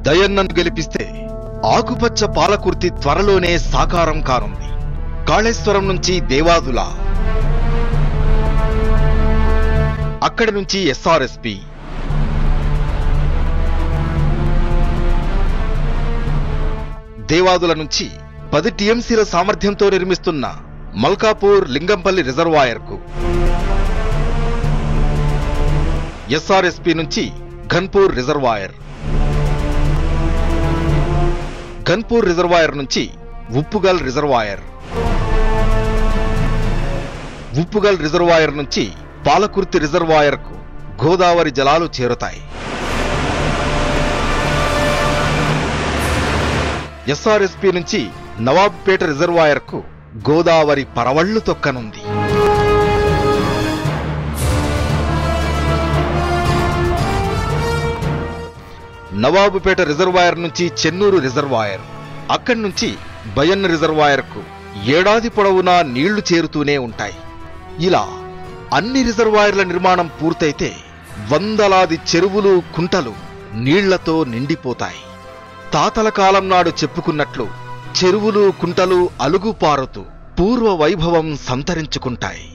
దయన్నను గెలిపిస్తే ఆకుపచ్చ పాలకుర్తి త్వరలోనే సాకారం కానుంది. కాళేశ్వరం నుంచి దేవాదుల, అక్కడి నుంచి ఎస్ఆర్ఎస్పి, దేవాదుల నుంచి 10 టీఎంసీల సామర్థ్యంతో నిర్మిస్తున్న మల్కాపూర్ లింగంపల్లి రిజర్వాయర్కు, ఎస్ఆర్ఎస్పి నుంచి ఘన్పూర్ రిజర్వాయర్, ఘన్పూర్ రిజర్వాయర్ నుంచి ఉప్పుగల్ రిజర్వాయర్, ఉప్పుగల్ రిజర్వాయర్ నుంచి పాలకుర్తి రిజర్వాయర్కు గోదావరి జలాలు చేరుతాయి. ఎస్ఆర్ఎస్పి నుంచి నవాబ్పేట రిజర్వాయర్కు గోదావరి పరవళ్లు తొక్కనుంది. నవాబుపేట రిజర్వాయర్ నుంచి చెన్నూరు రిజర్వాయర్, అక్కడి నుంచి బయన్న రిజర్వాయర్కు ఏడాది పొడవునా నీళ్లు చేరుతూనే ఉంటాయి. ఇలా అన్ని రిజర్వాయర్ల నిర్మాణం పూర్తయితే వందలాది చెరువులు, కుంటలు నీళ్లతో నిండిపోతాయి. తాతల కాలం నాడు చెప్పుకున్నట్లు చెరువులు, కుంటలు అలుగుపారుతూ పూర్వ వైభవం సంతరించుకుంటాయి.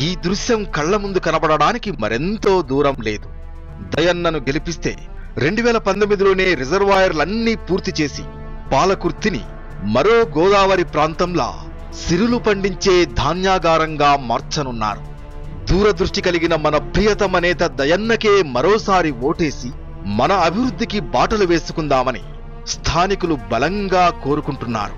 ఈ దృశ్యం కళ్ల ముందు కనబడడానికి మరెంతో దూరం లేదు. దయన్నను గెలిపిస్తే 2019లోనే రిజర్వాయర్లన్నీ పూర్తి చేసి పాలకుర్తిని మరో గోదావరి ప్రాంతంలా సిరులు పండించే ధాన్యాగారంగా మార్చనున్నారు. దూరదృష్టి కలిగిన మన ప్రియతమ నేత దయన్నకే మరోసారి ఓటేసి మన అభివృద్ధికి బాటలు వేసుకుందామని స్థానికులు బలంగా కోరుకుంటున్నారు.